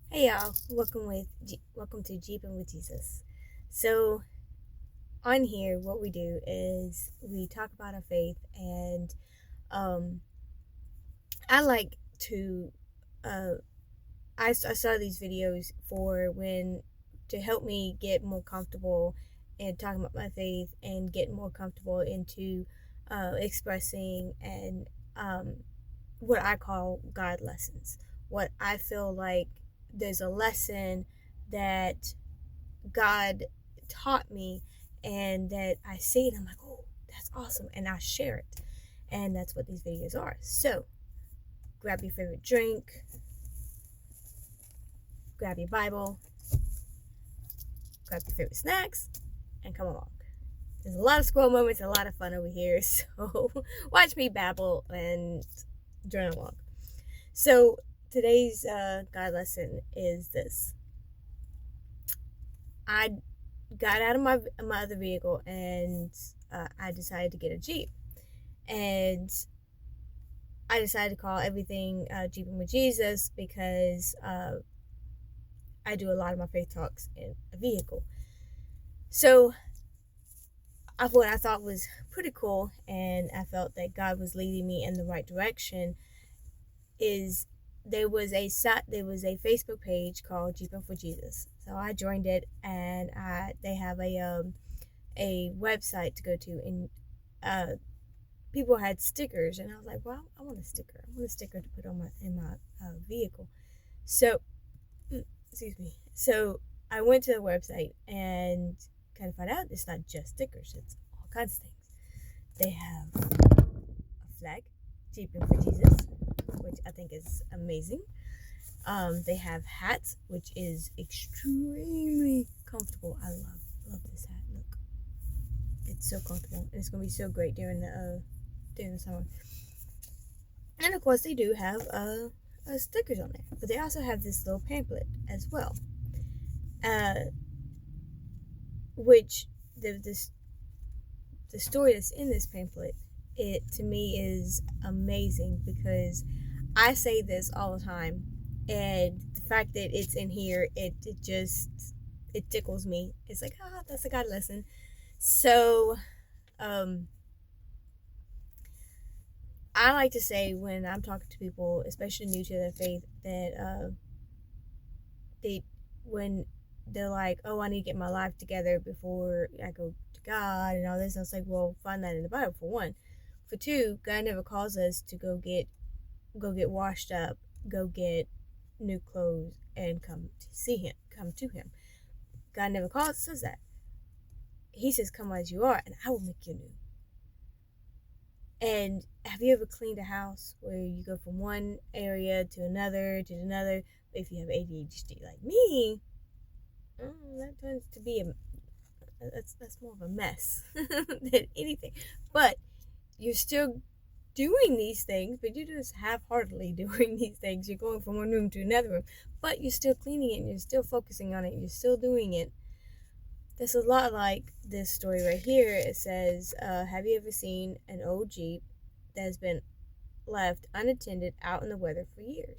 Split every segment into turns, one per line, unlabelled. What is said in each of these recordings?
Hey y'all, welcome to Jeeping with Jesus. So on here, what we do is we talk about our faith, and um, I like to uh, I saw these videos for when to help me get more comfortable in talking about my faith and get more comfortable into expressing and what I call God lessons. What I feel like there's a lesson that God taught me and that I see it, I'm like, oh, that's awesome. And I share it. And that's what these videos are. So grab your favorite drink, grab your Bible, grab your favorite snacks, and come along. There's a lot of squirrel moments, a lot of fun over here. So watch me babble and join along. So today's God lesson is this. I got out of my other vehicle and I decided to get a Jeep. And I decided to call everything Jeeping with Jesus because I do a lot of my faith talks in a vehicle. So what I thought was pretty cool, and I felt that God was leading me in the right direction, is there was a Facebook page called Jeeping for Jesus. So I joined it, and they have a website to go to, and people had stickers, and I was like, well, I want a sticker. I want a sticker to put on my vehicle. So excuse me. So I went to the website and kind of found out it's not just stickers; it's all kinds of things. They have a flag, Jeeping for Jesus, which I think is amazing. They have hats, which is extremely comfortable. I love this hat. Look, it's so comfortable, and it's gonna be so great during the summer. And of course, they do have stickers on there, but they also have this little pamphlet as well. Uh, which the story that's in this pamphlet, it to me is amazing because I say this all the time, and the fact that it's in here, it just it tickles me. It's like, that's a God lesson. So um I like to say when I'm talking to people, especially new to their faith, that they when they're like, oh, I need to get my life together before I go to God and all this. And I was like, well, find that in the Bible for one. For two, God never calls us to go get washed up, go get new clothes, and come to Him. God never says that. He says, "Come as you are, and I will make you new." And have you ever cleaned a house where you go from one area to another to another? If you have ADHD like me, that tends to be that's more of a mess than anything. But you're still doing these things, but you're just half-heartedly doing these things. You're going from one room to another room, but you're still cleaning it, and you're still focusing on it, you're still doing it. That's a lot like this story right here. It says, have you ever seen an old Jeep that has been left unattended out in the weather for years?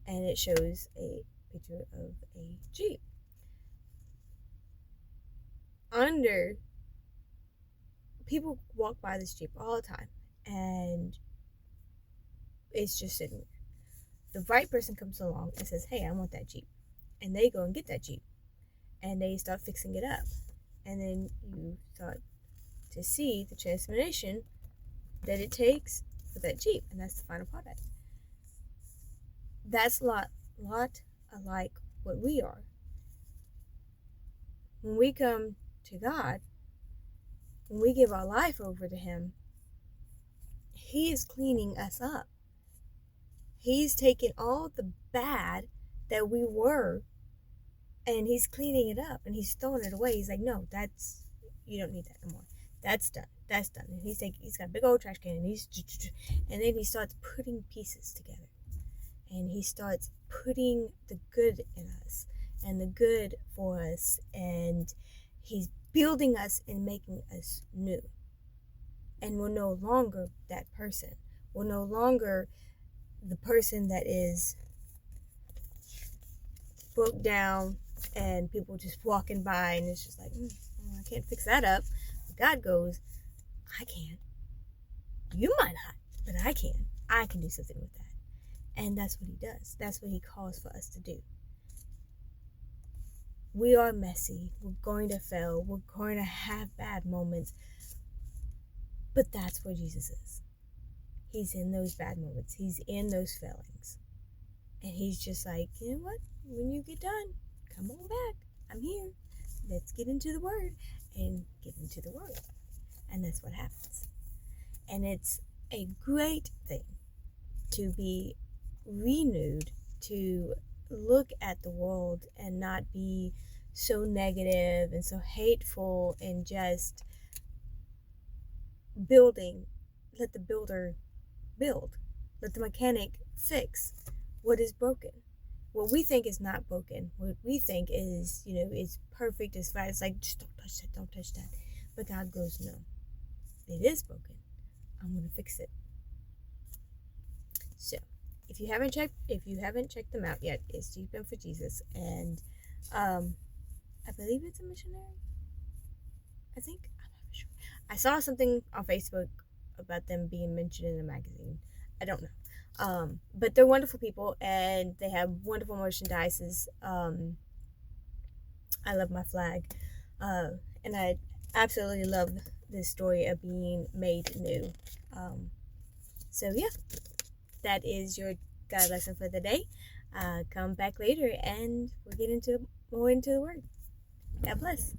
And it shows a picture of a Jeep. Under People walk by this Jeep all the time, and it's just sitting there. The right person comes along and says, hey, I want that Jeep. And they go and get that Jeep, and they start fixing it up. And then you start to see the transformation that it takes for that Jeep, and that's the final product. That's a lot alike what we are. When we come to God, when we give our life over to Him, He is cleaning us up. He's taking all the bad that we were, and He's cleaning it up, and He's throwing it away. He's like, no, you don't need that no more. That's done. That's done. And he's got a big old trash can, and then He starts putting pieces together, and He starts putting the good in us and the good for us, and He's building us and making us new. And we're no longer that person. We're no longer the person that is broke down and people just walking by, and it's just like, I can't fix that up. But God goes, I can. You might not, but I can. I can do something with that. And that's what he does. That's what he calls for us to do. We are messy. We're going to fail. We're going to have bad moments. But that's where Jesus is. He's in those bad moments. He's in those failings. And he's just like, you know what? When you get done, come on back. I'm here. Let's get into the Word and get into the Word. And that's what happens. And it's a great thing to be renewed, to look at the world and not be so negative and so hateful and just building. Let the builder build. Let the mechanic fix what is broken. What we think is not broken, what we think is, is perfect, is fine. It's like, just don't touch that. But God goes, no, it is broken. I'm going to fix it. So, if you haven't checked them out yet, it's Jeeping for Jesus, and I believe it's a missionary. I think, I'm not sure. I saw something on Facebook about them being mentioned in a magazine. I don't know. But they're wonderful people, and they have wonderful merchandises. I love my flag, and I absolutely love this story of being made new. So yeah, that is your God lesson for the day. Come back later, and we'll get more into the Word. God bless.